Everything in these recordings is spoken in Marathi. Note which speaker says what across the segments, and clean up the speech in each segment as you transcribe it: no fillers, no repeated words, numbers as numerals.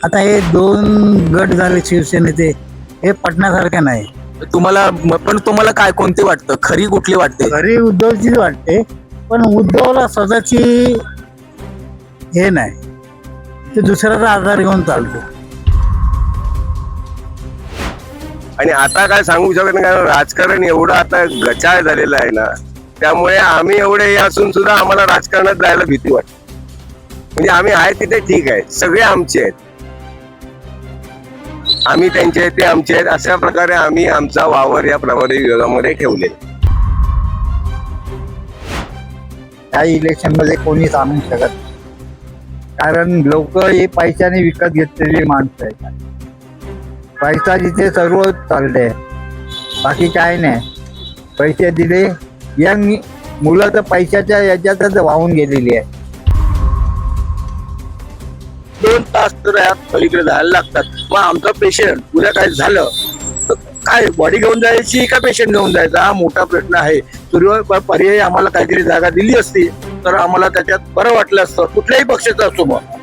Speaker 1: आता हे दोन गट झाले शिवसेनेचे, हे पटण्यासारखे नाही.
Speaker 2: तुम्हाला काय कोणते वाटतं, खरी कुठली वाटते?
Speaker 1: घरी उद्धवचीच वाटते, पण उद्धवला स्वतःची हे नाही, ते दुसऱ्याचा आधार घेऊन चालतो.
Speaker 3: आणि आता काय सांगू शकत नाही, कारण राजकारण एवढं आता गचाळ झालेलं आहे ना, त्यामुळे आम्ही एवढे हे असून सुद्धा आम्हाला राजकारणात जायला भीती वाटते. म्हणजे आम्ही आहे तिथे ठीक आहे, सगळे आमचे आहेत, आम्ही त्यांचे आहेत, ते आमचे आहेत, अशा प्रकारे आम्ही आमचा वावर या प्रभारी विभागामध्ये ठेवले.
Speaker 1: त्या इलेक्शन मध्ये कोणीच आणू शकत नाही. कारण लोक हे पैशाने विकत घेतलेली माणसं आहेत. पैसा जिथे सर्व चालते, बाकी काय नाही. पैसे दिले, यंग मुलं तर पैशाच्या याच्यातच वाहून गेलेली आहे.
Speaker 2: 2 तास तर यात पलीकडे जायला लागतात. मग आमचा पेशंट उद्या काय झालं तर काय बॉडी घेऊन जायची का पेशंट घेऊन जायचा, हा मोठा प्रश्न आहे. पर्याय आम्हाला काहीतरी जागा दिली असती तर आम्हाला त्याच्यात बरं वाटलं असतं, कुठल्याही पक्षाचा असो. मग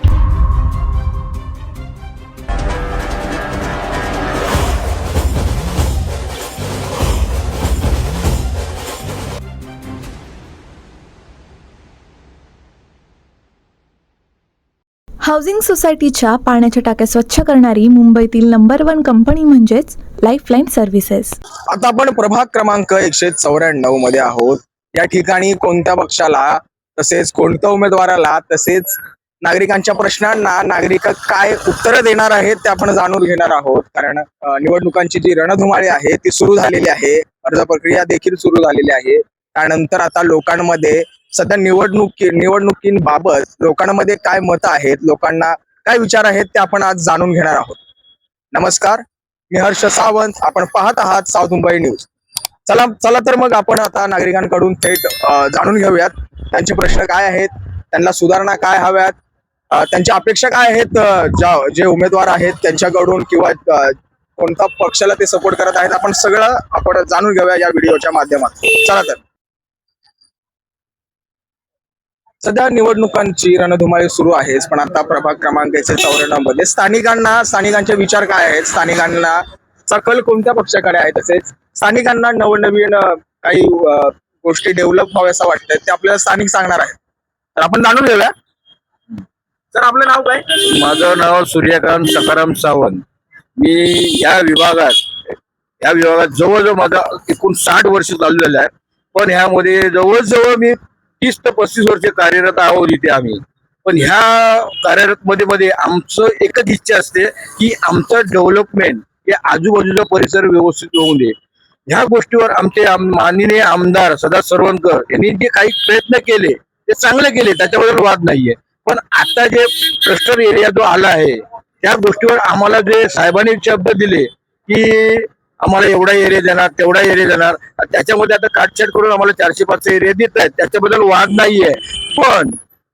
Speaker 4: हाऊसिंग सोसायटीच्या पाण्याच्या टाक्या स्वच्छ करणारी मुंबईतील नंबर 1 कंपनी म्हणजेच लाईफलाईन सर्व्हिसेस.
Speaker 2: आता आपण प्रभाग क्रमांक 194 मध्ये आहोत. या ठिकाणी कोणत्या पक्षाला, तसेच कोणत्या उमेदवाराला, तसेच नागरिकांच्या प्रश्नांना नागरिक काय उत्तरं देणार आहेत ते आपण जाणून घेणार आहोत. कारण निवडणुकांची जी रणधुमाळी आहे ती सुरू झालेली आहे, अर्ज प्रक्रिया देखील सुरू झालेली आहे. त्यानंतर आता लोकांमध्ये सध्या निवडणुकींबाबत लोकांमध्ये काय मत आहेत, लोकांना काय विचार आहेत ते आपण आज जाणून घेणार आहोत. नमस्कार, मी हर्ष सावंत, आपण पाहत आहात साऊथ मुंबई न्यूज. चला तर मग आपण आता नागरिकांकडून थेट जाणून घेऊयात त्यांचे प्रश्न काय आहेत, त्यांना सुधारणा काय हव्यात, त्यांच्या अपेक्षा काय आहेत, जे उमेदवार आहेत त्यांच्याकडून, किंवा कोणत्या पक्षाला ते सपोर्ट करत आहेत. आपण सगळं जाणून घेऊया या व्हिडिओच्या माध्यमातून. चला तर. सध्या निवडणुकांची रणधुमाळी सुरू आहेच, पण आता प्रभाग क्रमांक 194 मध्ये स्थानिकांचे विचार काय आहेत, स्थानिकांना कल कोणत्या पक्षाकडे आहे, तसेच स्थानिकांना नवनवीन काही गोष्टी डेव्हलप व्हाव्यासा वाटतात ते आपल्याला स्थानिक सांगणार आहेत. तर आपण जाणून घेऊया. सर, आपलं नाव काय?
Speaker 5: माझं नाव सूर्यकांत सखाराम सावंत. मी या विभागात जवळजवळ माझा एकूण 60 वर्ष चाललेलं आहे. पण ह्यामध्ये जवळजवळ मी 30 ते 35 वर्ष कार्यरत आहोत इथे आम्ही. पण ह्या कार्यरत मध्ये आमचं एकच इच्छा असते की आमचं डेव्हलपमेंट हे आजूबाजूचा परिसर व्यवस्थित होऊ दे. ह्या गोष्टीवर आमचे माननीय आमदार सदा सरवणकर यांनी जे काही प्रयत्न केले ते चांगले केले, त्याच्याबद्दल वाद नाहीये. पण आता जे क्लस्टर एरिया जो आला आहे त्या गोष्टीवर आम्हाला जे साहेबांनी शब्द दिले की आम्हाला एवढा एरिया देणार, तेवढा एरिया देणार, त्याच्यामध्ये आता काटछाट करून आम्हाला 400-500 एरिया देत आहेत, त्याच्याबद्दल वाद नाहीये.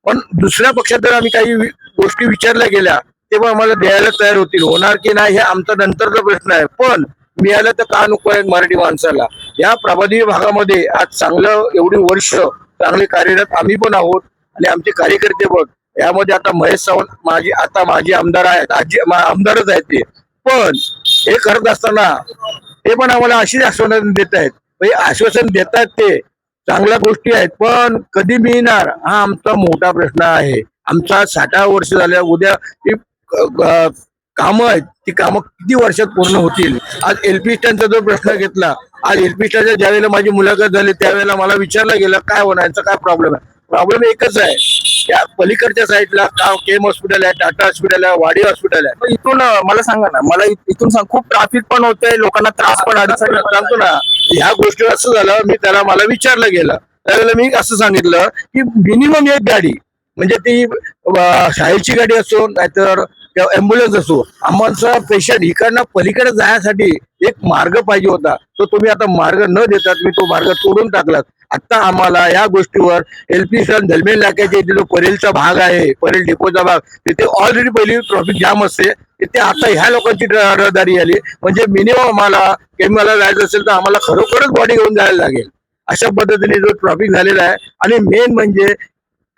Speaker 5: पण दुसऱ्या पक्षात जर आम्ही काही गोष्टी विचारल्या गेल्या तेव्हा आम्हाला द्यायला तयार होतील, होणार की नाही हे आमचा नंतरचा प्रश्न आहे. पण मिळालं तर का नको आहे मराठी माणसाला. या प्रभादी भागामध्ये आज एवढी वर्ष चांगले कार्यरत आम्ही पण आहोत आणि आमचे कार्यकर्ते पण. यामध्ये आता महेश सावंत माझे आमदार आहेत, आमदारच आहेत ते. पण हे करत असताना ते पण आम्हाला अशीच आश्वासन देत आहेत. आश्वासन देतात ते चांगल्या गोष्टी आहेत, पण कधी मिळणार हा आमचा मोठा प्रश्न आहे. आमचा 60 वर्ष झाल्या, उद्या कामं आहेत, ती कामं किती वर्षात पूर्ण होतील. आज एलपी स्टँडचा जो प्रश्न घेतला, आज एलपी स्टँडच्या ज्यावेळेला माझी मुलाखत झाली त्यावेळेला मला विचारलं गेलं काय होणार, याचा काय प्रॉब्लेम आहे. प्रॉब्लेम एकच आहे, त्या पलीकडच्या साईडला केम हॉस्पिटल आहे, टाटा हॉस्पिटल आहे, वाडी हॉस्पिटल आहे.
Speaker 2: इथून मला सांगा ना, मला इथून खूप ट्रॅफिक पण होतंय, लोकांना त्रास पण अडचण
Speaker 5: सांगतो ना. ह्या गोष्टी असं झालं, मला विचारलं गेलं त्यावेळेला मी असं सांगितलं की मिनिमम एक गाडी, म्हणजे ती शाळेची गाडी असो नाहीतर अँब्युलन्स असो, आम्हाला पेशंट इकडनं पलीकडे जाण्यासाठी एक मार्ग पाहिजे होता. तो तुम्ही आता मार्ग न देता तुम्ही तो मार्ग तोडून टाकलात. आता आम्हाला या गोष्टीवर एलपी स्टँड दरम्यान नाक्याच्या इथे जो परेलचा भाग आहे, परेल डेपोचा भाग, तिथे ऑलरेडी पहिली ट्रॉफिक जाम असते, तिथे आता ह्या लोकांची रहदारी आली. म्हणजे मिनिमम आम्हाला जायचं असेल तर आम्हाला खरोखरच बॉडी घेऊन जायला लागेल. अशा पद्धतीने जो ट्रॉफिक झालेला आहे. आणि मेन म्हणजे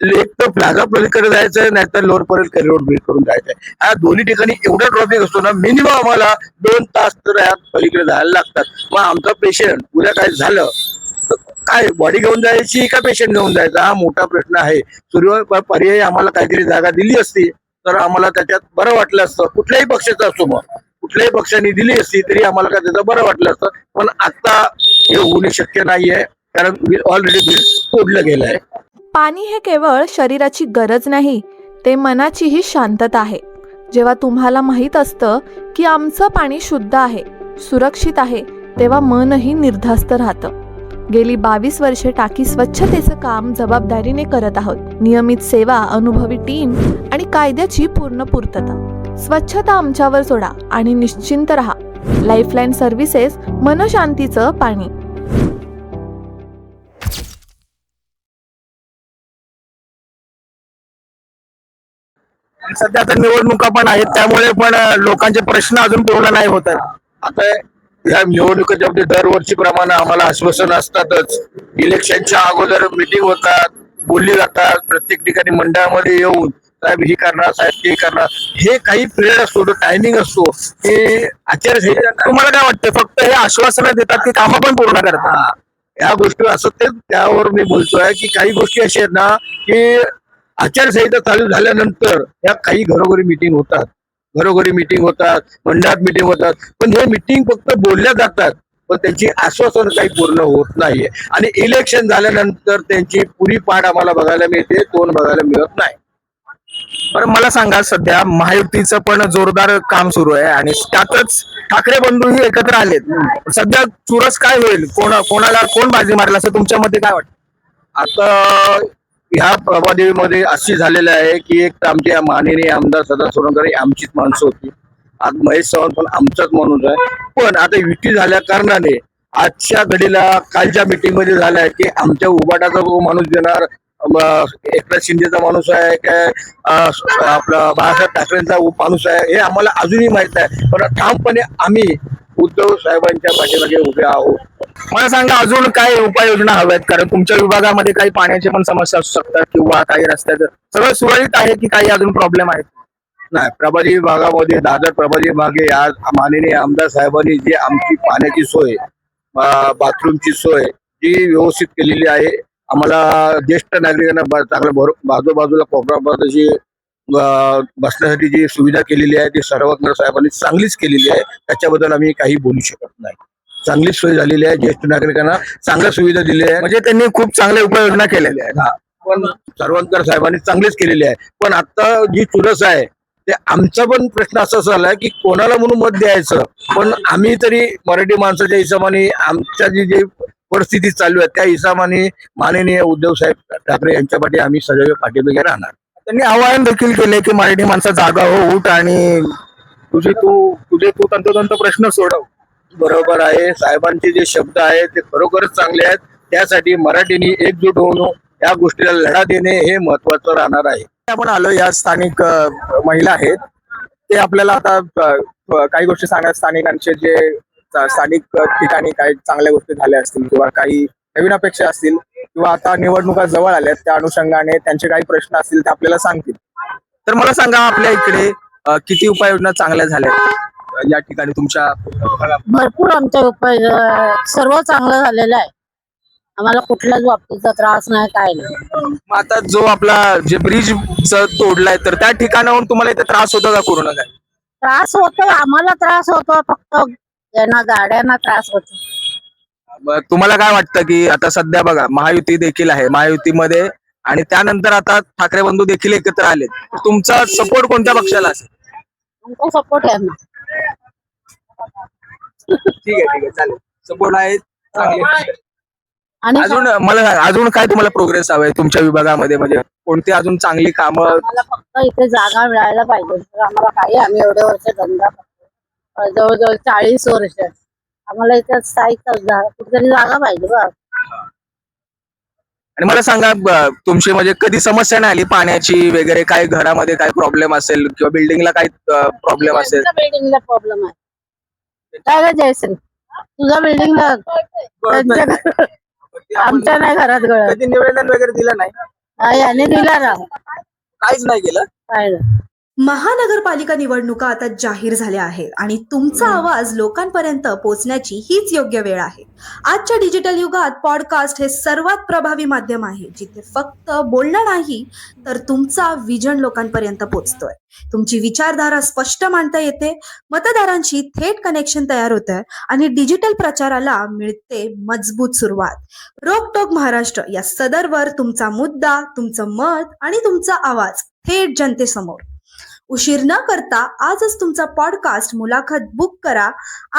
Speaker 5: एक तर प्लाझा पलीकडे जायचंय, नाहीतर लोअर परेल रोड बिल करून जायचंय. या दोन्ही ठिकाणी एवढा ट्रॉफिक असतो ना, मिनिमम आम्हाला 2 तास तर या पलीकडे जायला लागतात. मग आमचा पेशंट उद्या काय झालं तर काय बॉडी घेऊन जायची का पेशंट घेऊन जायचा, हा मोठा प्रश्न आहे. सुरुवात पर्यायी आम्हाला काहीतरी जागा दिली असती तर आम्हाला त्याच्यात बरं वाटलं असतं. कुठल्याही पक्षाचा असतो, मग कुठल्याही पक्षाने दिली असती तरी आम्हाला काय त्याचं बरं वाटलं असतं. पण आता हे होणे शक्य नाहीये, कारण ऑलरेडी बिल तोडलं गेलं आहे.
Speaker 4: पाणी हे केवळ शरीराची गरज नाही, ते मनाचीही शांतता आहे. जेव्हा तुम्हाला माहीत असतं की आमचं पाणी शुद्ध आहे, सुरक्षित आहे, तेव्हा मनही निर्धास्त राहतं. गेली 22 वर्षे टाकी स्वच्छतेचं काम जबाबदारीने करत आहोत. नियमित सेवा, अनुभवी टीम आणि कायद्याची पूर्ण पूर्तता. स्वच्छता आमच्यावर सोडा आणि निश्चिंत राहा. लाईफलाईन सर्व्हिसेस, मनशांतीचं पाणी.
Speaker 2: सध्या आता निवडणुका पण आहेत, त्यामुळे पण लोकांचे प्रश्न अजून पूर्ण नाही होत आहेत.
Speaker 5: आता या निवडणुकीच्या मध्ये दरवर्षी प्रमाणे आम्हाला आश्वासन असतातच. इलेक्शनच्या अगोदर मिटिंग होतात, बोलली जातात, प्रत्येक ठिकाणी मंडळामध्ये येऊन साहेब हे करणार, साहेब ते करणार. हे काही पिरियड असतो, टायमिंग असतो, हे आचारसंहिता.
Speaker 2: तुम्हाला काय वाटतं, फक्त हे आश्वासनं देतात की कामं पण पूर्ण करतात?
Speaker 5: या गोष्टी असं ते त्यावर मी बोलतोय की काही गोष्टी अशा आहेत ना की आचारसंहिता चालू झाल्यानंतर या काही घरोघरी मिटिंग होतात, मंडळात मिटिंग होतात, पण हे मिटिंग फक्त बोलल्या जातात, पण त्यांची आश्वासन काही पूर्ण होत नाहीये. आणि इलेक्शन झाल्यानंतर त्यांची पुरी पाठ आम्हाला बघायला मिळते, तोंड बघायला मिळत नाही.
Speaker 2: बरं, मला सांगा, सध्या महायुतीचं पण जोरदार काम सुरू आहे आणि त्यातच ठाकरे बंधूही एकत्र आलेत. सध्या चुरस काय होईल, कोणाला कोण बाजी मारेल असं तुमच्या मते काय वाटतं?
Speaker 5: आता ह्या प्रभादेवीमध्ये अशी झालेलं आहे की एक तर आमचे माननीय आमदार सदा सोडणकर ही आमचीच माणसं होती, आज महेश चव्हाण पण आमचाच माणूस आहे. पण आता युती झाल्या कारणाने आजच्या घडीला कालच्या मीटिंग मध्ये झालं आहे की आमच्या उबाटाचा जो माणूस देणार, एकनाथ शिंदेचा माणूस आहे काय, आपला बाळासाहेब ठाकरेंचा माणूस आहे, हे आम्हाला अजूनही माहित आहे. पण ठामपणे आम्ही उद्धव साहेबांच्या पाठीमागे उभे आहोत.
Speaker 2: मला सांगा, अजून काय उपाययोजना हव्यात, कारण तुमच्या विभागामध्ये काही पाण्याची पण समस्या असू शकतात किंवा काही रस्त्याचं सगळं सुरळीत आहे की काही अजून प्रॉब्लेम आहेत?
Speaker 5: नाही, प्रभादेवी भागामध्ये, दादर प्रभादेवी भागे आज माननीय आमदार साहेबांनी जी आमची पाण्याची सोय, बाथरूमची सोय जी व्यवस्थित केलेली आहे. आम्हाला ज्येष्ठ नागरिकांना चांगलं बाजूबाजूला कोपरापाशी बसण्यासाठी जी सुविधा केलेली आहे ती सर्वज्ञ साहेबांनी चांगलीच केलेली आहे. त्याच्याबद्दल आम्ही काही बोलू शकत नाही. चांगलीच सोय झालेली आहे, ज्येष्ठ नागरिकांना चांगल्या सुविधा दिल्या आहे.
Speaker 2: म्हणजे त्यांनी खूप चांगल्या उपाययोजना केलेल्या आहेत.
Speaker 5: पण सर्वंकर साहेबांनी चांगलीच केलेली आहे. पण आता जी चुरस आहे ते आमचा पण प्रश्न असा झालाय की कोणाला म्हणून मत द्यायचं. पण आम्ही तरी मराठी माणसाच्या हिशोबाने आमच्या जी परिस्थिती चालू आहे त्या हिशोबाने माननीय उद्धव साहेब ठाकरे यांच्या पाठी आम्ही सदैव पाठीमागे राहणार.
Speaker 2: त्यांनी आवाहन देखील केले की मराठी माणसं जागा हो, उठ आणि तुझे तू तंतोतंत प्रश्न सोडव.
Speaker 5: बरोबर आहे, साहेबांचे जे शब्द आहेत ते खरोखरच चांगले आहेत. त्यासाठी मराठीने एकजूट होऊन या गोष्टीला लढा देणे हे महत्वाचं राहणार आहे.
Speaker 2: आपण आलो, या स्थानिक महिला आहेत, ते आपल्याला आता काही गोष्टी सांगतात. स्थानिकांचे जे स्थानिक ठिकाणी काही चांगल्या गोष्टी झाल्या असतील किंवा काही नवीन अपेक्षा असतील किंवा आता निवडणुका जवळ आल्यात त्या अनुषंगाने त्यांचे काही प्रश्न असतील ते आपल्याला सांगतील. तर मला सांगा, आपल्या इकडे किती उपाययोजना चांगल्या झाल्या या ठिकाणी तुमच्या?
Speaker 6: भरपूर आमच्या उपाय सर्व चांगलं झालेलं आहे. आम्हाला कुठल्याच बाबतीचा त्रास नाही, काय नाही.
Speaker 2: मग आता जो आपला जे ब्रिज तोडलाय तर त्या ठिकाणाहून तुम्हाला इथे त्रास होतो का पूर्ण काय?
Speaker 6: त्रास होतो, आम्हाला त्रास होतो, फक्त यांना गाड्यांना त्रास होतो.
Speaker 2: मग तुम्हाला काय वाटतं की आता सध्या बघा महायुती देखील आहे, महायुतीमध्ये आणि त्यानंतर आता ठाकरे बंधू देखील एकत्र आलेत, तुमचा सपोर्ट कोणत्या पक्षाला असेल?
Speaker 6: आमचा सपोर्ट आहे ना.
Speaker 2: ठीक आहे, चालेल, सपोर्ट आहे, चांगले.
Speaker 6: आणि
Speaker 2: अजून मला सांगा, अजून काय तुम्हाला प्रोग्रेस हवंय तुमच्या विभागामध्ये, म्हणजे कोणती अजून चांगली कामं?
Speaker 6: आम्हाला फक्त इथे जागा मिळायला पाहिजे. तर आम्हाला काही, आम्ही एवढे वर्ष धंदा करतो, जवळजवळ 40 वर्ष. आम्हाला इथे स्थायिक कुठेतरी जागा पाहिजे बा.
Speaker 2: आणि मला सांगा, तुमची म्हणजे कधी समस्या नाही आली पाण्याची वगैरे, काय घरामध्ये काय प्रॉब्लेम असेल किंवा बिल्डिंगला काही प्रॉब्लेम असेल?
Speaker 6: बिल्डिंगला प्रॉब्लेम आहे काय ग जयश्री? तुझ्या बिल्डिंगला आमच्या नाही घरात गळत.
Speaker 2: कधी निवेदन वगैरे दिलं नाही?
Speaker 6: याने दिला ना
Speaker 2: काहीच नाही केलं.
Speaker 6: काय नाही.
Speaker 7: महानगरपालिका निवडणुका आता जाहीर झाल्या आहेत आणि तुमचा आवाज लोकांपर्यंत पोहोचण्याची हीच योग्य वेळ आहे. आजच्या डिजिटल युगात पॉडकास्ट हे सर्वात प्रभावी माध्यम आहे, जिथे फक्त बोलणं नाही तर तुमचा विजन लोकांपर्यंत पोहोचतोय. तुमची विचारधारा स्पष्ट मांडता येते, मतदारांशी थेट कनेक्शन तयार होतंय आणि डिजिटल प्रचाराला मिळते मजबूत सुरुवात. रोकटोक महाराष्ट्र या सदरवर तुमचा मुद्दा, तुमचं मत आणि तुमचा आवाज थेट जनतेसमोर. उशीर न करता आजच तुमचा पॉडकास्ट मुलाखत बुक करा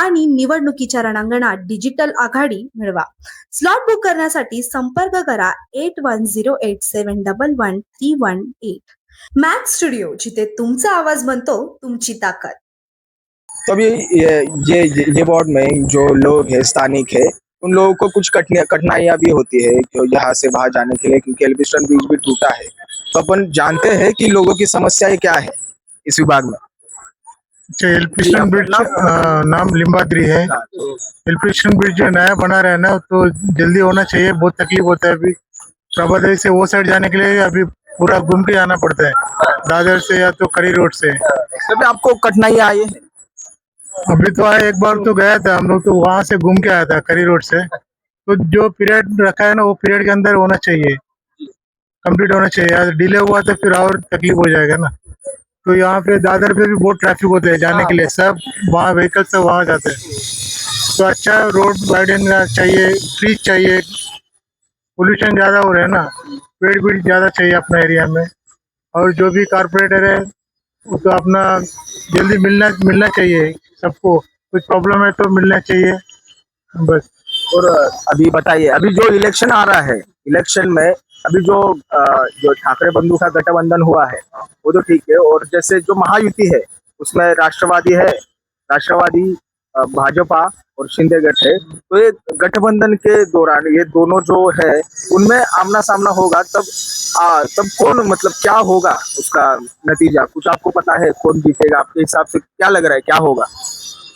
Speaker 7: आणि निवडणुकीच्या रणांगणात डिजिटल आघाडी मिळवा. स्लॉट बुक करण्यासाठी संपर्क करा 8108711318. मॅक्स स्टुडिओ, जिथे तुमचा आवाज बनतो तुमची ताकद.
Speaker 2: तो अभी ये वार्ड में जो लोग हैं स्थानिक है उन लोगों को कुछ कठिनाइयां भी होती है जो यहाँ से बाहर जाने के लिए, क्योंकि एल्बिस्टन ब्रिज भी टूटा है. तो अपन जानते हैं कि लोगों की समस्याएं क्या है इस विभाग में.
Speaker 8: एल्पिस्टन ब्रिज नाम लिम्बाद्री है. एल्पिस्टन ब्रिज जो नया बना रहा है ना, तो जल्दी होना चाहिए. बहुत तकलीफ होता है अभी प्रभादेवी से वो साइड जाने के लिए. अभी पूरा घूम के जाना पड़ता है, दादर से या तो करी रोड से.
Speaker 2: अभी आपको कठिनाइयां आई है.
Speaker 8: अभी तो आए, एक बार तो गया था हम लोग, तो वहां से घूम के आया था करी रोड से. तो जो पीरियड रखा है ना, वो पीरियड के अंदर होना चाहिए, कंप्लीट होना चाहिए. अगर डिले हुआ तो फिर और तकलीफ हो जाएगा ना. तो यहाँ पे दादर पे भी बहुत ट्रैफिक होता है जाने के लिए. सब वहाँ व्हीकल सब वहाँ जाते हैं. तो अच्छा रोड वाइडन चाहिए, ट्रीज चाहिए. पोल्यूशन ज्यादा हो रहा है ना, पेड़ भी ज्यादा चाहिए अपना एरिया में. और जो भी कारपोरेटर है वो तो अपना जल्दी मिलना चाहिए सबको. कुछ प्रॉब्लम है तो मिलना चाहिए बस.
Speaker 2: और अभी बताइए, अभी जो इलेक्शन आ रहा है, इलेक्शन में अभी जो ठाकरे बंधु का गठबंधन हुआ है वो तो ठीक है, और जैसे जो महायुति है उसमें राष्ट्रवादी भाजपा और शिंदे गठ है. तो ये गठबंधन के दौरान ये दोनों जो है उनमें आमना सामना होगा, तब कौन, मतलब क्या होगा उसका नतीजा, कुछ आपको पता है? कौन जीतेगा आपके हिसाब से, क्या लग रहा है क्या होगा?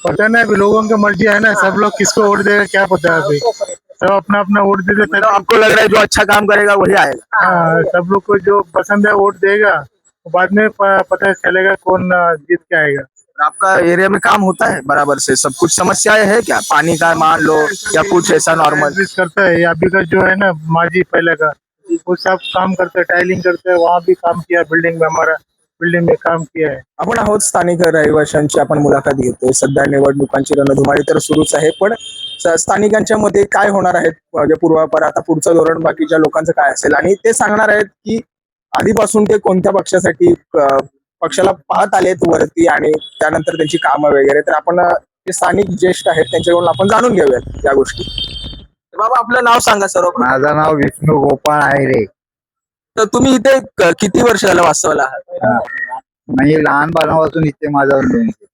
Speaker 8: पता नहीं, अभी लोगों की मर्जी है ना, सब लोग किसको वोट देगा क्या पता है. अभी सब अपना अपना वोट देते.
Speaker 2: मतलब आपको लग रहा है जो अच्छा काम करेगा वही आएगा?
Speaker 8: हाँ, सब लोग को जो पसंद है वोट देगा. बाद में पता चलेगा कौन जीत के आएगा.
Speaker 2: आपका एरिया में काम होता है बराबर से? सब कुछ समस्याएं है क्या, पानी का मान लो या कुछ ऐसा नॉर्मल?
Speaker 8: सर्विस करता है. अभी का जो है ना माजी पहले का, वो सब काम करते हैं, टाइलिंग करते हैं. वहाँ भी काम किया, बिल्डिंग में काम किया है.
Speaker 2: आपण आहोत स्थानिक रहिवाशांची आपण मुलाखत घेतोय. सध्या निवडणुकांची रणधुमाळी तर सुरूच आहे, पण स्थानिकांच्या मध्ये काय होणार आहेत म्हणजे पूर्वापर, आता पुढचं धोरण बाकीच्या लोकांचं काय असेल, आणि ते सांगणार आहेत की आधीपासून ते कोणत्या पक्षासाठी पक्षाला पाहत आलेत वरती आणि त्यानंतर त्यांची कामं वगैरे. तर आपण जे स्थानिक ज्येष्ठ आहेत त्यांच्याकडून आपण जाणून घेऊयात या गोष्टी. बाबा आपलं नाव सांगा सर्व.
Speaker 1: माझं नाव विष्णू गोपाळ आहे रे.
Speaker 2: तर तुम्ही इथे किती वर्ष झालं वास्तवाला आहात?
Speaker 1: म्हणजे लहानपणापासून इथे माझा अनुभव आहे.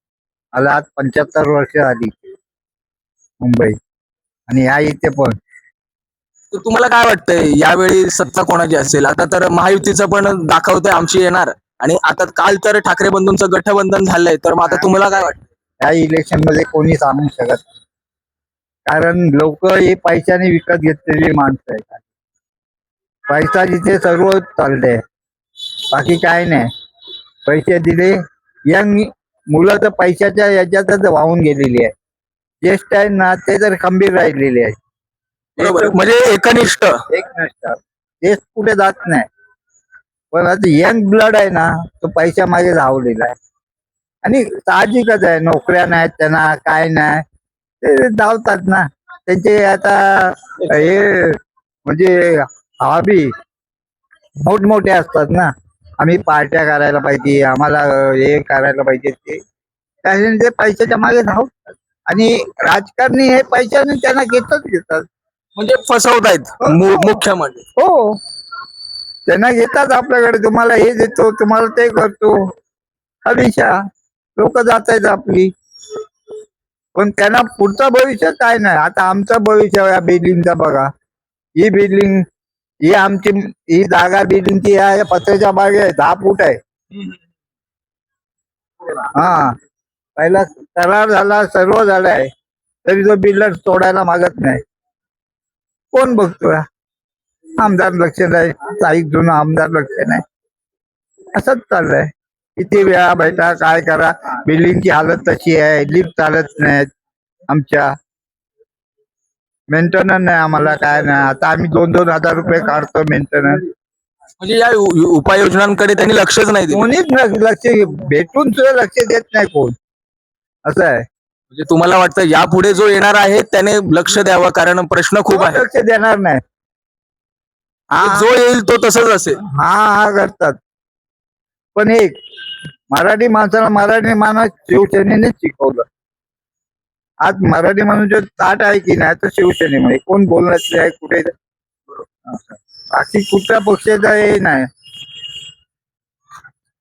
Speaker 1: मला आज 75 वर्ष आली मुंबई, आणि ह्या इथे पण.
Speaker 2: तर तुम्हाला काय वाटतंय यावेळी सत्ता कोणाची असेल? आता तर महायुतीचं पण दाखवतंय आमची येणार, आणि आता काल तर ठाकरे बंधूंचं गठबंधन झालंय. तर मग आता तुम्हाला काय वाटतं?
Speaker 1: ह्या इलेक्शन मध्ये कोणी सांगू शकत नाही. कारण लोक हे पैशाने विकत घेतलेली माणसं आहेत. पैसा जिथे सर्व चालते, बाकी काय नाही. पैसे दिले, यंग मुलं तर पैशाच्या याच्यातच वाहून गेलेली आहे. ज्येष्ठ आहेत ना ते तर खंबीर राहिलेले आहेत.
Speaker 2: बरोबर, म्हणजे एकनिष्ठ.
Speaker 1: एक नसतात, तेच कुठे जात नाही. पण आता यंग ब्लड आहे ना, तो पैशा मागे धावलेला आहे. आणि साहजिकच आहे, नोकऱ्या नाहीत त्यांना, काय नाही, ते धावतात ना. त्यांचे आता हे म्हणजे हॉबी मोठमोठे असतात ना. आम्ही पार्ट्या करायला पाहिजे, आम्हाला हे करायला पाहिजे, ते पैशाच्या मागे धावतात. आणि राजकारणी हे पैशाने त्यांना घेतात.
Speaker 2: म्हणजे फसवतायत मुख्य म्हणजे.
Speaker 1: हो, त्यांना घेतात आपल्याकडे. तुम्हाला हे देतो, तुम्हाला ते करतो, हमेशा लोक जात आहेत आपली. पण त्यांना पुढचं भविष्य काय नाही. आता आमचं भविष्य या बिल्डिंगचा बघा. ही बिल्डिंग, ही आमची, ही जागा बिल्डिंगची या पत्र्याच्या मागे आहे, 10 फूट आहे. हा, पहिला करार झाला, सर्व झालाय, तरी तो बिल्डर तोडायला मागत नाही. कोण बघतोय? आमदार लक्ष नाही, स्थायिक जुना आमदार लक्ष नाही, असंच चाललंय. किती वेळा भेटा, काय करा, बिल्डिंगची हालत तशी आहे, लिफ्ट चालत नाहीत आमच्या, मेंटेनन्स नाही आम्हाला, काय नाही. आता आम्ही 2,000 रुपये काढतो मेंटेनन्स.
Speaker 2: म्हणजे या उपाययोजनांकडे त्यांनी लक्षच नाही दिलं.
Speaker 1: कोणीच लक्ष, भेटून सुद्धा लक्ष देत नाही कोण, असं आहे.
Speaker 2: म्हणजे तुम्हाला वाटतं यापुढे जो येणार आहे त्याने लक्ष द्यावं, कारण प्रश्न खूप आहे.
Speaker 1: लक्ष देणार नाही.
Speaker 2: जो येईल तो तसंच असेल.
Speaker 1: हा करतात. पण एक मराठी माणसाला मराठी माणूस शिवसेनेनेच शिकवलं. आज मराठी माणूस जो ताट आहे की नाही तर शिवसेनेमध्ये कोण बोलण्याचे आहे कुठे, बाकी कुठल्या पक्षाचा हे नाही.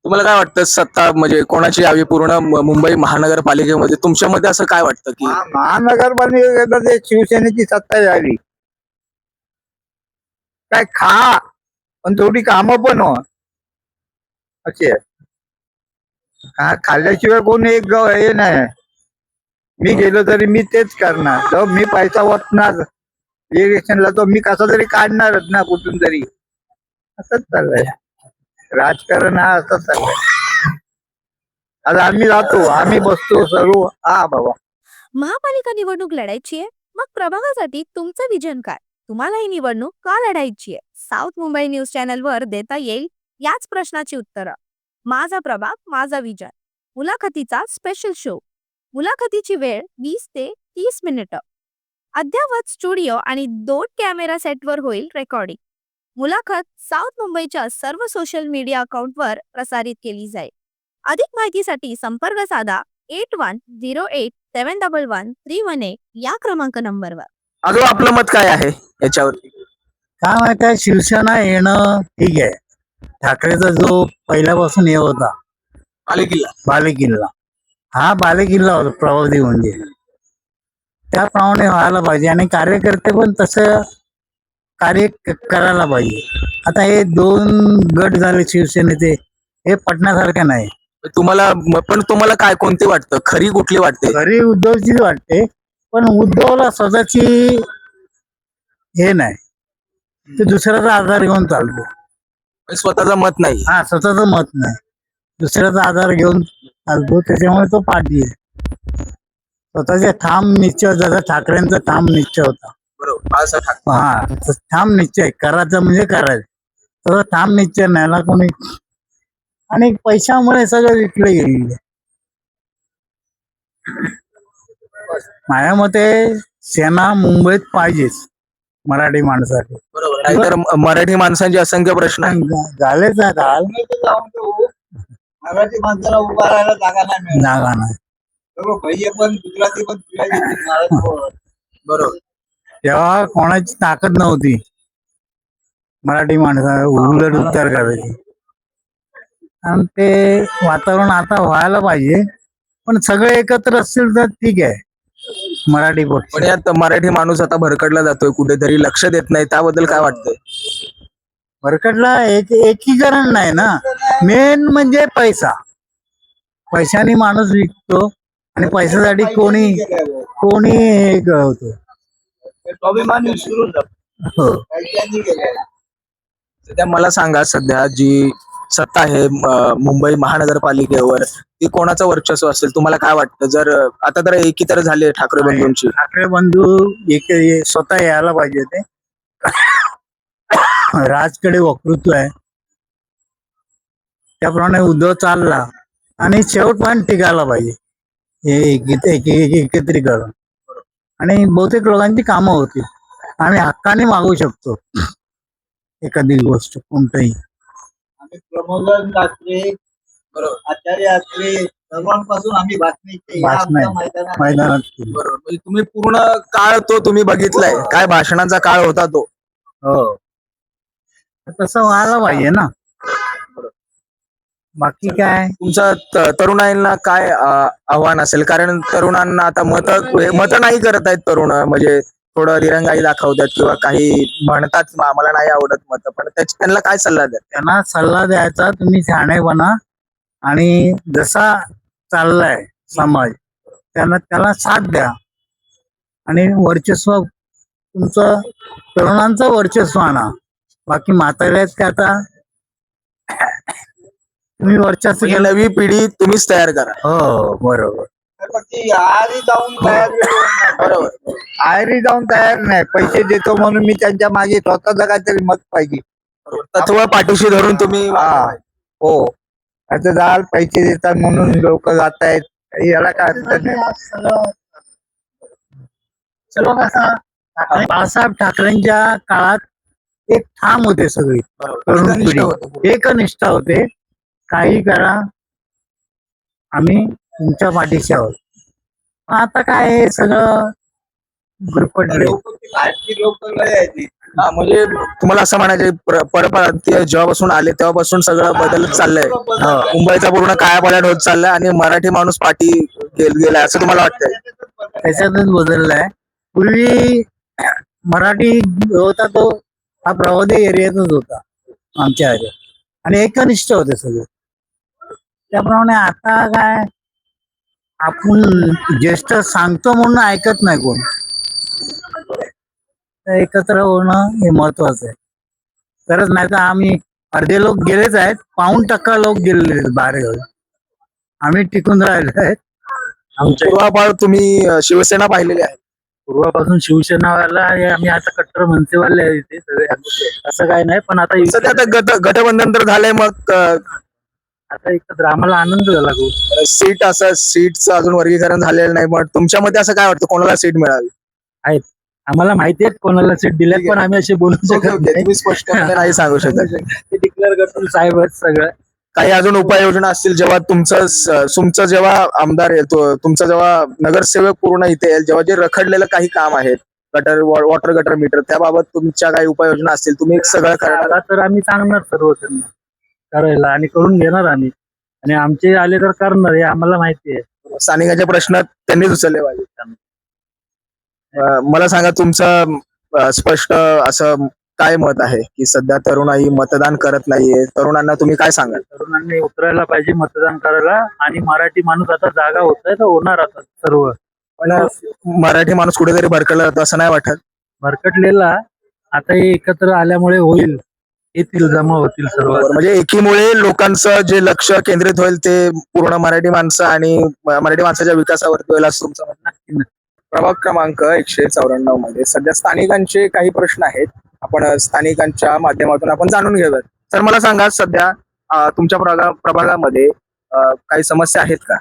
Speaker 2: तुम्हाला काय वाटतं सत्ता म्हणजे कोणाची यावी पूर्ण मुंबई महानगरपालिकेमध्ये? तुमच्या मध्ये असं काय वाटतं की
Speaker 1: महानगरपालिकेला ते शिवसेनेची सत्ता यावी. काय खा पण थोडी कामं पण हो, अशी आहे. खाल्ल्याशिवाय कोण एक हे नाही. मी गेलो तरी मी तेच करणार, तर मी पैसा वाचणार इलेक्शनला, तो मी कसा तरी काढणारच ना कुठून तरी. असंच चाललंय राजकारण, हा असंच चाललंय. आता आम्ही जातो, आम्ही बसतो सर्व. हा बाबा,
Speaker 9: महापालिका निवडणूक लढायची आहे, मग प्रभागासाठी तुमचं विजन काय? तुम्हाला ही निवडणूक का लढायची आहे? साऊथ मुंबई न्यूज चॅनलवर देता येईल याच प्रश्नाची उत्तरं. माझा प्रभाग माझा विजन, मुलाखतीचा स्पेशल शो. मुलाखतीची वेळ 20 ते 30 मिनिटं. अद्ययावत स्टुडिओ आणि 2 कॅमेरा सेटवर होईल रेकॉर्डिंग. मुलाखत साऊथ मुंबईच्या सर्व सोशल मीडिया अकाउंटवर प्रसारित केली जाईल. अधिक माहितीसाठी संपर्क साधा 8108711318 या क्रमांक नंबरवर.
Speaker 2: अजून आपलं मत काय आहे याच्यावरती?
Speaker 8: काय माहिती आहे, शिवसेना येणं ठीक आहे. ठाकरेचा जो पहिल्यापासून हे होता
Speaker 2: पालिकेला
Speaker 8: बालेकिल्ला, हा बालेकिल्ला होता प्रवादी म्हणजे, त्याप्रमाणे व्हायला पाहिजे. आणि कार्यकर्ते पण तसं कार्य करायला पाहिजे. आता हे 2 गट झाले शिवसेनेचे, हे पटण्यासारखे नाही.
Speaker 2: पण तुम्हाला काय कोणते वाटतं, खरी कुठली वाटते?
Speaker 8: घरी उद्धवचीच वाटते, पण उद्धवला स्वतःची हे नाही, ते दुसऱ्याचा आधार घेऊन चालतो.
Speaker 2: स्वतःचं मत नाही.
Speaker 8: हा, स्वतःचं मत नाही, दुसऱ्याचा आधार घेऊन चालतो, त्याच्यामुळे तो पाठी आहे. स्वतःचे ठाम निश्चय, जसा ठाकरेंचा ठाम निश्चय होता.
Speaker 2: बरोबर, बाळासाहेब ठाकरे.
Speaker 8: हा, ठाम निश्चय करायचं म्हणजे करायचं, तसा ठाम निश्चय नाही ना कोणी. आणि पैशामुळे सगळं विकले गेले. माझ्या मते सेना मुंबईत पाहिजेच मराठी माणसासाठी.
Speaker 2: बरोबर, नाहीतर मराठी माणसांचे असंख्य प्रश्न आहेत.
Speaker 8: झालेच आहेत हाल.
Speaker 1: मराठी माणसाला उभा राहायला जागा नाही मिळत.
Speaker 8: जागा नाही.
Speaker 1: सर्व भैया पण गुजराती पण
Speaker 2: बरोबर,
Speaker 8: तेव्हा कोणाची ताकद नव्हती मराठी माणसाला उलट उत्तर करायची. आणि ते वातावरण आता व्हायला पाहिजे, पण सगळे एकत्र असतील तर ठीक आहे. मराठी पक्ष
Speaker 2: पण यात मराठी माणूस आता भरकडला जातोय, कुठेतरी लक्ष देत नाही, त्याबद्दल काय वाटतंय?
Speaker 8: भरकटला एकीकरण नाही ना, मेन म्हणजे पैसा. पैशाने माणूस विकतो आणि पैशासाठी कोणी हे होतो.
Speaker 1: स्वाभिमानी विसरून जातो.
Speaker 8: हो.
Speaker 2: सध्या मला सांगा, सध्या जी सत्ता आहे मुंबई महानगरपालिकेवर, ती कोणाचं वर्चस्व असेल तुम्हाला काय वाटतं? जर आता तर एकी तर झाली ठाकरे बंधूंची,
Speaker 8: ठाकरे बंधू स्वतः यायला पाहिजे. ते राजकडे वक्तृत्व आहे, त्याप्रमाणे उद्धव चालला आणि शेवट पण टिकायला पाहिजे. हे एकत्रीकरण आणि बहुतेक लोकांची कामं होती. आम्ही हक्काने मागू शकतो एखादी गोष्ट कोणतंही.
Speaker 1: आम्ही प्रमोदन ठाकरे, आचार्य ठाकरे सर्वांपासून आम्ही बातमी
Speaker 8: मैदानात केली.
Speaker 2: बरोबर, म्हणजे तुम्ही पूर्ण काळ तो तुम्ही बघितलाय, काय भाषणाचा काळ होता तो.
Speaker 8: हो, तसं व्हायला पाहिजे ना. बाकी काय
Speaker 2: तुमचं तरुणांना काय आव्हान असेल? कारण तरुणांना आता मत नाही करत आहेत तरुण, म्हणजे थोडं दिरंगाई दाखवतात किंवा काही म्हणतात आम्हाला नाही आवडत मत, पण त्यांना काय सल्ला द्या?
Speaker 8: त्यांना सल्ला द्यायचा, तुम्ही शहाणेपणा आणि जसा चाललाय समाज त्याला साथ द्या आणि वर्चस्व तुमचं तरुणांचं वर्चस्व आणा.
Speaker 1: बाकी म्हातारे आहेत ते आता तुम्ही वर्चस्व
Speaker 2: ही
Speaker 1: केलं.
Speaker 2: नवी पिढी तुम्हीच तयार करा.
Speaker 1: हो बरोबर.
Speaker 2: बरोबर.
Speaker 1: आयरी जाऊन तयार नाही, पैसे देतो म्हणून मी त्यांच्या मागे स्वतःचं काहीतरी मत पाहिजे.
Speaker 2: तत्व पाठीशी धरून तुम्ही
Speaker 1: हा हो, आता जाल पैसे देतात म्हणून लोक जात आहेत, याला काय अर्थ नाही. बाळासाहेब ठाकरेंच्या काळात एक ठाम होते सगळी तरुण पिढी, एकनिष्ठा होते. काही करा, आम्ही तुमच्या पाठीशी आहोत. आता काय हे सगळं गुरपटले.
Speaker 2: हा, म्हणजे तुम्हाला असं म्हणायचं परप्रांतीय जेव्हापासून आले तेव्हापासून सगळं बदलत चाललंय. मुंबईचा पूर्ण कायापालट होत चाललाय आणि मराठी माणूस पाठी गेलाय असं तुम्हाला वाटतंय?
Speaker 1: त्याच्यातच बदललाय. पूर्वी मराठी होता तो हा प्रवादी एरियातच होता आमच्या एरियात, आणि एकनिष्ठ होते सगळे. त्याप्रमाणे आता काय, आपण ज्येष्ठ सांगतो म्हणून ऐकत नाही कोण. एकत्र होणं हे महत्वाचं आहे. तरच नाही तर आम्ही अर्धे लोक गेलेच आहेत, 5% लोक गेलेले आहेत बाहेर. आम्ही टिकून राहिलो आहेत. आमच्या
Speaker 2: पूर्वापार तुम्ही शिवसेना पाहिलेली आहे.
Speaker 1: पूर्वापासून शिवसेनावाला आहे, आम्ही आता कट्टर मनसेवाले आहे इथे सगळे. असं काय नाही, पण आता
Speaker 2: सध्या आता गठबंधन तर झालंय, मग
Speaker 1: आता एकत्र आम्हाला आनंद झाला खूप.
Speaker 2: सीटचं अजून वर्गीकरण झालेलं नाही. मग तुमच्या मते असं काय वाटतं, कोणाला सीट मिळावी?
Speaker 1: आम्हाला माहिती आहे कोणाला सीट दिल्यात, पण आम्ही असे बोलू शकत नाही.
Speaker 2: तुम्ही स्पष्टपणे नाही सांगू शकत.
Speaker 1: ते डिक्लेअर करतील साहेब आहेत सगळं.
Speaker 2: काही अजून उपाययोजना असतील जेव्हा तुमचं जेव्हा आमदार येतो, तुमचा जेव्हा नगरसेवक पूर्ण इथे येईल, जेव्हा जे रखडलेलं काही काम आहेत, वॉटर गटर मीटर, त्याबाबत तुमच्या काही उपाययोजना असतील, तुम्ही सगळं करणार?
Speaker 1: तर आम्ही सांगणार सर्व त्यांना करायला आणि करून घेणार आम्ही, आणि आमचे आले तर करणार, हे आम्हाला माहिती आहे.
Speaker 2: स्थानिकांचे प्रश्न त्यांनीच उचलले पाहिजे. मला सांगा, तुमचं स्पष्ट असं काय मत आहे की सध्या तरुणाई मतदान करत नाहीये, तरुणांना तुम्ही काय सांगाल?
Speaker 1: तरुणांनी उतरायला पाहिजे मतदान करायला, आणि मराठी माणूस आता जागा होत आहे तर होणार आता सर्व.
Speaker 2: पण मराठी माणूस कुठेतरी भरकटला जातो असं नाही वाटत?
Speaker 1: भरकटलेला आता हे एकत्र आल्यामुळे होईल, येतील, जमा होतील सर्व.
Speaker 2: म्हणजे एकीमुळे लोकांचं जे लक्ष केंद्रित होईल ते पूर्ण मराठी माणसं आणि मराठी माणसाच्या विकासावरती होईल असं तुमचं म्हणणं? प्रभाग क्रमांक 194 मध्ये सध्या स्थानिकांचे काही प्रश्न आहेत, आपण स्थानिकांच्या माध्यमातून आपण जाणून घेऊयात. तर मला सांगा, सध्या तुमच्या प्रभागामध्ये काही समस्या आहेत का?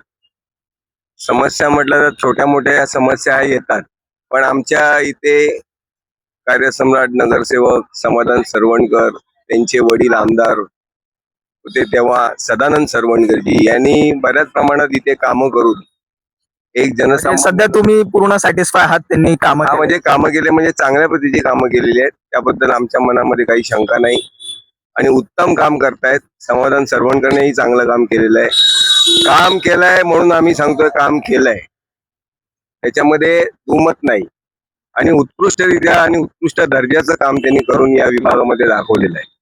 Speaker 3: समस्या म्हटलं तर छोट्या मोठ्या समस्या येतात, पण आमच्या इथे कार्यसम्राट नगरसेवक समाधान सरवणकर, त्यांचे वडील आमदार होते तेव्हा सदानंद सरवणकरजी यांनी बऱ्याच प्रमाणात इथे कामं करून एक जनसामान्य,
Speaker 2: सध्या तुम्ही पूर्ण सॅटिस्फाय आहात त्यांनी कामं केली?
Speaker 3: म्हणजे कामं केले, म्हणजे चांगल्या पद्धतीची कामं केलेली आहेत, त्याबद्दल आमच्या मनामध्ये काही शंका नाही. आणि उत्तम काम करतायत. समाधान सरवणकरनेही चांगलं काम केलेलं आहे. काम केलंय म्हणून आम्ही सांगतोय काम केलंय, त्याच्यामध्ये दुमत नाही. आणि उत्कृष्टरित्या आणि उत्कृष्ट दर्जाचं काम त्यांनी करून या विभागामध्ये दाखवलेलं आहे.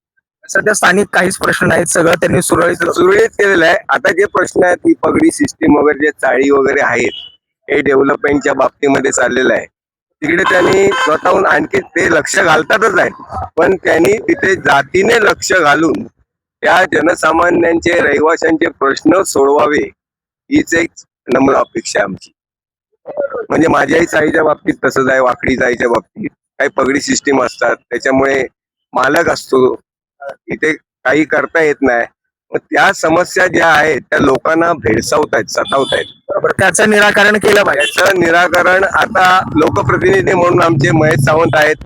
Speaker 2: सध्या स्थानिक काहीच प्रश्न नाहीत, सगळं त्यांनी
Speaker 3: सुरळीत केलेलं आहे. आता जे प्रश्न आहेत, ही पगडी सिस्टीम वगैरे, जे चाळी वगैरे आहेत, हे डेव्हलपमेंटच्या बाबतीमध्ये चाललेलं आहे. तिकडे त्यांनी स्वतःहून आणखी ते लक्ष घालतातच आहे, पण त्यांनी तिथे जातीने लक्ष घालून त्या जनसामान्यांचे, रहिवाशांचे प्रश्न सोडवावे, हीच एक नम्र अपेक्षा आमची. म्हणजे माझ्याही चाळीच्या बाबतीत तसंच आहे, वाकडी चाळीच्या बाबतीत काही पगडी सिस्टीम असतात, त्याच्यामुळे मालक असतो, इथे काही करता येत नाही. मग त्या समस्या ज्या आहेत त्या लोकांना भेडसावतायत, सतावतायत.
Speaker 2: बरोबर, त्याचं निराकरण केलं पाहिजे.
Speaker 3: याचं निराकरण आता लोकप्रतिनिधी म्हणून आमचे महेश सावंत आहेत,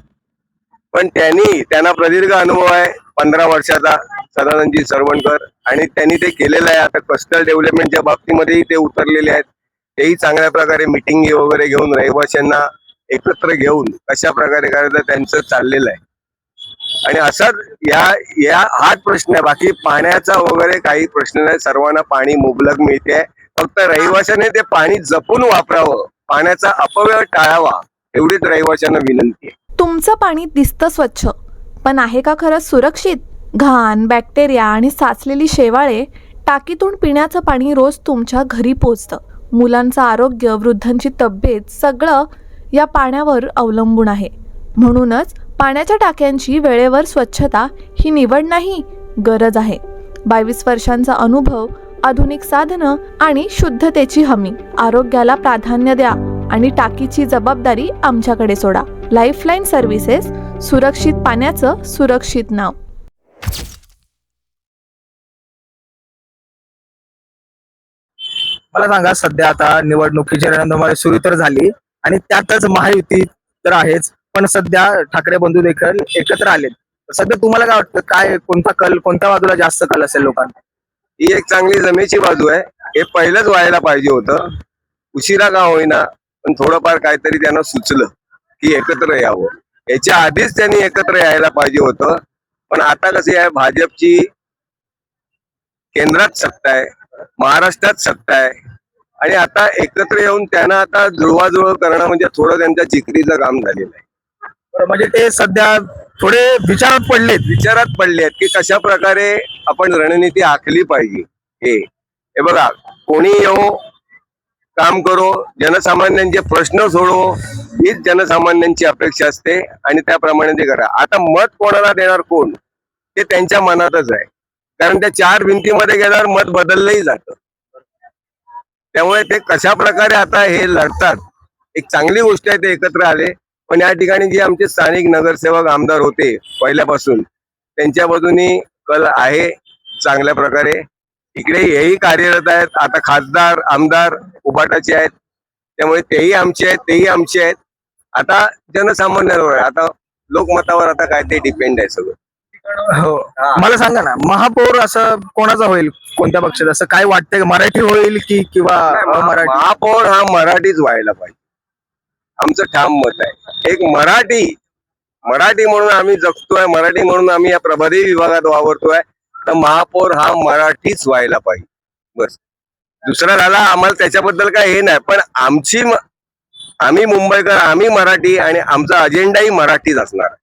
Speaker 3: पण त्यांना प्रदीर्घ अनुभव आहे 15 वर्षाचा, सदानंदजी सरवणकर, आणि त्यांनी ते केलेलं आहे. आता कस्टल डेव्हलपमेंटच्या बाबतीमध्येही ते उतरलेले आहेत. तेही चांगल्या प्रकारे मिटिंग वगैरे घेऊन रहिवाशांना एकत्र घेऊन कशा प्रकारे करायचं त्यांचं चाललेलं आहे. आणि असाच हाच प्रश्न आहे, बाकी पाण्याचा वगैरे काही प्रश्न नाही. सर्वांना पाणी मुबलक मिळते, फक्त रहिवाशाने ते पाणी जपून वापरावं, पाण्याचा अपव्यय टाळावा, एवढीच रहिवाशांना विनंती आहे.
Speaker 4: तुमचं पाणी दिसतं स्वच्छ, पण आहे का खरंच सुरक्षित? घाण, बॅक्टेरिया आणि साचलेली शेवाळे टाकीतून पिण्याचं पाणी रोज तुमच्या घरी पोचतं. मुलांचं आरोग्य, वृद्धांची तब्येत, सगळं या पाण्यावर अवलंबून आहे. म्हणूनच पाण्याच्या टाक्यांची वेळेवर स्वच्छता ही निवड नाही, गरज आहे. 22 वर्षांचा अनुभव, आधुनिक साधनं आणि शुद्धतेची हमी. आरोग्याला प्राधान्य द्या आणि टाकीची जबाबदारी आमच्याकडे सोडा. लाईफलाईन सर्व्हिसेस, सुरक्षित पाण्याचं सुरक्षित नाव.
Speaker 2: मला सांगा, सध्या आता निवडणुकीची रणधुमाळी सुरू तर झाली आणि त्यातच महायुती तर आहेच, पण सध्या ठाकरे बंधू देखील एकत्र आलेत. सध्या तुम्हाला काय वाटतं, काय कोणता कल, कोणत्या बाजूला जास्त कल असेल लोकांना?
Speaker 3: ही एक चांगली जमेची बाजू आहे. हे पहिलंच व्हायला पाहिजे होतं. उशिरा का होईना, पण थोडंफार काहीतरी त्यांना सुचलं की एकत्र यावं. याच्या आधीच त्यांनी एकत्र यायला पाहिजे होतं. पण आता कसे आहे, भाजपची केंद्रात सत्ता आहे, महाराष्ट्रात सत्ता आहे आणि आता एकत्र येऊन त्यांना आता जुळवाजुळव करणं म्हणजे थोडं त्यांच्या चिकरीचं काम झालेलं आहे.
Speaker 2: म्हणजे ते सध्या थोडे विचारात
Speaker 3: पडले आहेत की कशा प्रकारे आपण रणनीती आखली पाहिजे. हे बघा, कोणी येऊ, काम करो, जनसामान्यांचे प्रश्न सोडो, हीच जनसामान्यांची अपेक्षा असते आणि त्याप्रमाणे ते करा. आता मत कोणाला देणार, कोण, ते त्यांच्या मनातच आहे. कारण त्या 4 भिंतीमध्ये गेल्यावर मत बदललंही जातं. त्यामुळे ते कशा प्रकारे आता हे लढतात, एक चांगली गोष्ट आहे ते एकत्र आले. पण या ठिकाणी जे आमचे स्थानिक नगरसेवक आमदार होते पहिल्यापासून, त्यांच्या बाजूनी कल आहे चांगल्या प्रकारे. इकडे हेही कार्यरत आहेत. आता खासदार आमदार उभाटाचे आहेत, त्यामुळे तेही आमचे आहेत, तेही आमचे आहेत. आता जनसामान्यांवर, आता लोकमतावर आता काय ते डिपेंड आहे सगळं.
Speaker 2: हो, मला सांगा ना, महापौर असं कोणाचा होईल, कोणत्या पक्षाचा, असं काय वाटतंय? मराठी होईल की किंवा मराठी?
Speaker 3: महापौर हा मराठीच व्हायला पाहिजे, आमचं ठाम मत आहे. एक मराठी म्हणून आम्ही जगतोय, मराठी म्हणून आम्ही या प्रभादेवी विभागात वावरतोय, तर महापौर हा मराठीच व्हायला पाहिजे. बस, दुसरा झाला आम्हाला त्याच्याबद्दल काय हे नाही, पण आम्ही मुंबईकर, आम्ही मराठी आणि आमचा अजेंडाही मराठीच असणार.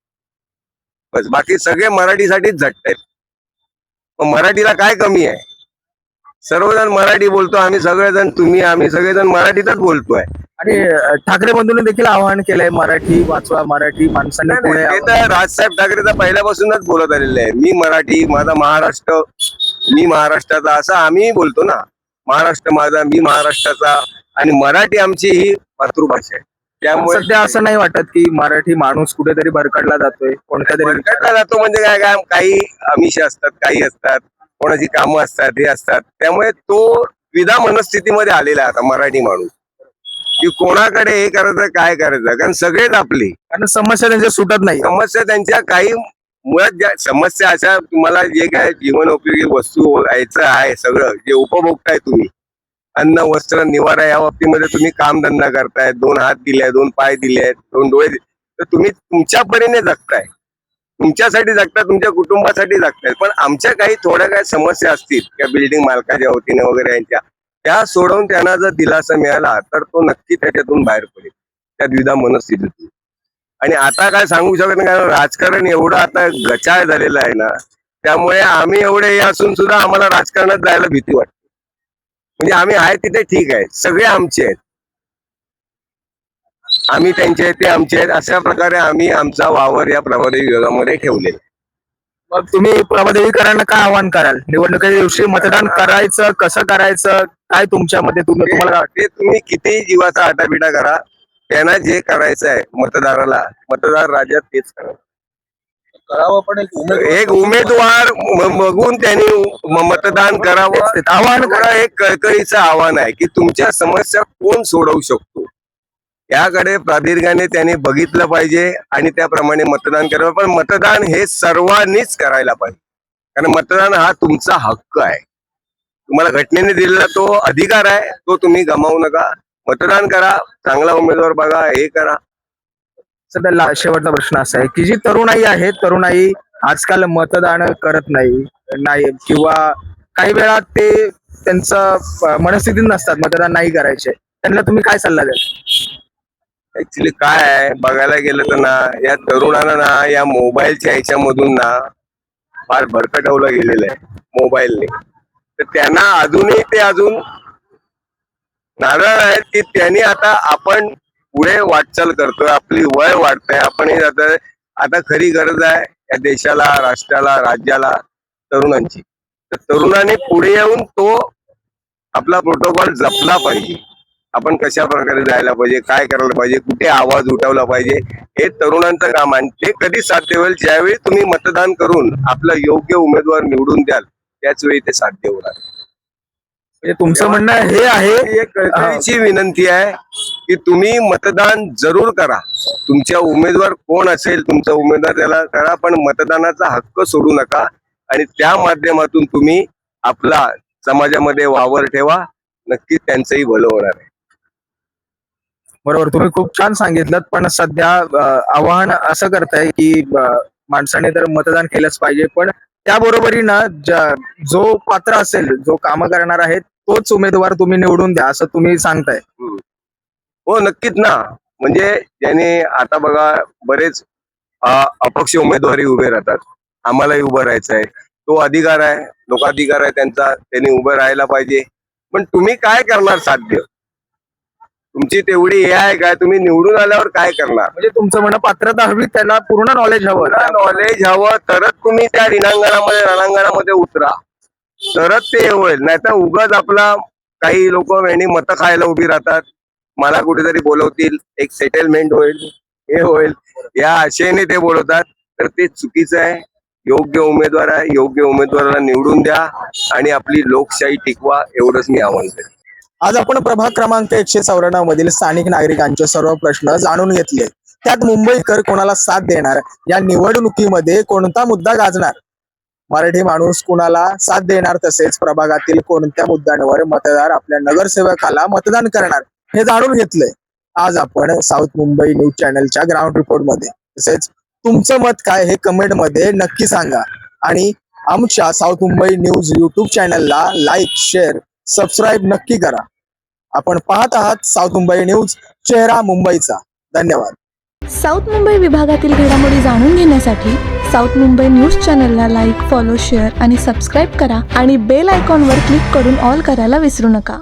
Speaker 3: बस, बाकी सगळे मराठीसाठीच झटतायत. मराठीला काय कमी आहे? सर्वजण मराठी बोलतो, आम्ही सगळेजण, आम्ही सगळेजण मराठीतच बोलतोय.
Speaker 2: आणि ठाकरे बंधूंनी देखील आवाहन केलंय, मराठी वाचवा, मराठी माणसांनी पुढे
Speaker 3: ते तर राजसाहेब ठाकरे तर पहिल्यापासूनच बोलत आलेले आहे. मी मराठी, माझा महाराष्ट्र, मी महाराष्ट्राचा, असं आम्ही बोलतो ना. महाराष्ट्र माझा, मी महाराष्ट्राचा, आणि मराठी आमची ही मातृभाषा आहे. त्यामुळे
Speaker 2: सध्या असं नाही वाटत की मराठी माणूस कुठेतरी भरकडला जातोय, कोणत्या तरी
Speaker 3: भरकटला जातो. म्हणजे काय काय काही आमिष असतात, काही असतात, कोणाची कामं असतात, हे असतात. त्यामुळे तो विधा मनस्थितीमध्ये आलेला आहे आता मराठी माणूस, की कोणाकडे हे करायचं, काय करायचं. कारण सगळेच आपली,
Speaker 2: कारण समस्या त्यांच्या सुटत नाही.
Speaker 3: समस्या त्यांच्या काही मुळात ज्या समस्या अशा, तुम्हाला जे काय जीवनोपयोगी वस्तू यायचं आहे, सगळं जे उपभोगताय तुम्ही, अन्न वस्त्र निवारा, या बाबतीमध्ये तुम्ही काम धंदा करताय, 2 हात दिले, 2 पाय दिले, 2 डोळे दिले, तर तुम्ही तुमच्या परीने जगताय, तुमच्यासाठी जगताय, तुमच्या कुटुंबासाठी जगताय. पण आमच्या काही थोड्या काही समस्या असतील त्या बिल्डिंग मालकाच्या वतीने वगैरे यांच्या, त्या सोडवून त्यांना जर दिलासा मिळाला तर तो नक्की त्याच्यातून बाहेर पडेल, त्या द्विधा मनस्थितीतून. आणि आता काय सांगू शकत नाही, कारण राजकारण एवढं आता गचाळ झालेलं आहे ना, त्यामुळे आम्ही एवढे हे असून सुद्धा आम्हाला राजकारणात जायला भीती वाटते. म्हणजे आम्ही आहे तिथे ठीक आहे, सगळे आमचे आहेत, आम्ही त्यांचे आहेत, ते आमचे आहेत, अशा प्रकारे आम्ही आमचा वावर या प्रभादेवी विभागामध्ये ठेवलेला.
Speaker 2: मग तुम्ही प्रभादेवीकरांना काय आवाहन कराल? निवडणुकीच्या दिवशी मतदान करायचं, कसं करायचं, काय तुमच्या मध्ये तुम्हाला काय वाटतं?
Speaker 3: ते तुम्ही कितीही जीवाचा आटापिटा करा, त्यांना जे करायचं आहे मतदाराला, मतदार राज्यात तेच करावं. पण एक उमेदवार बघून त्यांनी मतदान करावं. आव्हान करा, एक कळकळीचं आव्हान आहे की तुमच्या समस्या कोण सोडवू शकतो, याकडे प्राधिर्गाने त्यांनी बघितलं पाहिजे आणि त्याप्रमाणे मतदान करावं. पण मतदान हे सर्वांनीच करायला पाहिजे, कारण मतदान हा तुमचा हक्क आहे, तुम्हाला घटनेने दिलेला तो अधिकार आहे, तो तुम्ही गमावू नका. मतदान करा, चांगला उमेदवार बघा, हे करा.
Speaker 2: सध्या शेवटचा प्रश्न असा आहे की जी तरुणाई आहे, तरुणाई आजकाल मतदान करत नाही किंवा काही वेळा ते त्यांचं मनस्थितीत नसतात, मतदान नाही करायचे, त्यांना तुम्ही काय सल्ला द्याल?
Speaker 3: ऍक्च्युली काय आहे, बघायला गेलं तर ना, या तरुणांना ना या मोबाईलच्या ह्याच्यामधून ना फार भरकटवलं गेलेलं आहे मोबाईलने. तर त्यांना अजूनही ते अजून नाराज आहेत की त्यांनी आता आपण पुढे वाटचाल करतोय, आपली वय वाढतंय, आपण आता आता खरी गरज आहे या देशाला, राष्ट्राला, राज्याला तरुणांची. तर तरुणांनी पुढे येऊन तो आपला प्रोटोकॉल जपला पाहिजे. आपण कशा प्रकारे जायला पाहिजे, काय करायला पाहिजे, कुठे आवाज उठवला पाहिजे, हे तरुणांचं काम आहे. ते कधी साध्य होईल? ज्यावेळी तुम्ही मतदान करून आपला योग्य उमेदवार निवडून द्याल त्याच वेळी ते साध्य होणार.
Speaker 2: म्हणजे तुमचं म्हणणं हे आहे
Speaker 3: ही एक कळकळीची विनंती आहे की तुम्ही मतदान जरूर करा. तुमच्या उमेदवार कोण असेल, तुमचा उमेदवार त्याला करा, पण मतदानाचा हक्क सोडू नका आणि त्या माध्यमातून तुम्ही आपला समाजामध्ये वावर ठेवा. नक्कीच त्यांचंही भलं होणार आहे.
Speaker 2: बरोबर, तुम्ही खूप छान सांगितलं. पण सध्या आवाहन असं करताय की माणसाने तर मतदान केलंच पाहिजे, पण त्याबरोबरीनं जो पात्र असेल, जो काम करणार आहे तोच उमेदवार तुम्ही निवडून द्या असं तुम्ही सांगताय.
Speaker 3: हो नक्कीच ना. म्हणजे ज्याने आता बघा बरेच अपक्ष उमेदवारी उभे राहतात. आम्हालाही उभं राहायचं आहे, तो अधिकार आहे, लोकाधिकार आहे त्यांचा, त्यांनी उभं राहायला पाहिजे. पण तुम्ही काय करणार साध्य? तुमची तेवढी हे आहे काय? तुम्ही निवडून आल्यावर काय करणार?
Speaker 2: म्हणजे तुमचं म्हणणं पात्रता हवी, त्याला पूर्ण नॉलेज हवं.
Speaker 3: नॉलेज हवं तरच तुम्ही त्या रणांगणामध्ये उतरा, तरच ते होईल. नाही तर उगाच आपला काही लोक वेणी मतं खायला उभी राहतात, मला कुठेतरी बोलवतील, एक सेटलमेंट होईल, हे होईल, या आशेने ते बोलवतात. तर ते चुकीचं आहे. योग्य उमेदवार आहे, योग्य उमेदवाराला निवडून द्या आणि आपली लोकशाही टिकवा, एवढंच मी आवाहन करेन.
Speaker 2: आज आपण प्रभाग क्रमांक 194 मधील स्थानिक नागरिकांचे सर्व प्रश्न जाणून घेतले. त्यात मुंबईकर कोणाला साथ देणार, या निवडणुकीमध्ये कोणता मुद्दा गाजणार, मराठी माणूस कोणाला साथ देणार, तसेच प्रभागातील कोणत्या मुद्द्यांवर मतदार आपल्या नगरसेवकाला मतदान करणार, हे जाणून घेतलंय आज आपण साऊथ मुंबई न्यूज चॅनलच्या ग्राउंड रिपोर्ट मध्ये. तसेच तुमचं मत काय हे कमेंट मध्ये नक्की सांगा आणि आमच्या साऊथ मुंबई न्यूज युट्यूब चॅनलला लाईक, शेअर, सबस्क्राईब नक्की करा. आपण पाहत आहात साऊथ मुंबई न्यूज, चेहरा मुंबईचा. धन्यवाद.
Speaker 4: साऊथ मुंबई विभागातील घडामोडी जाणून घेण्यासाठी साऊथ मुंबई न्यूज चॅनलला लाईक, फॉलो, शेअर आणि सबस्क्राईब करा आणि बेल आयकॉनवर क्लिक करून ऑल करायला विसरू नका.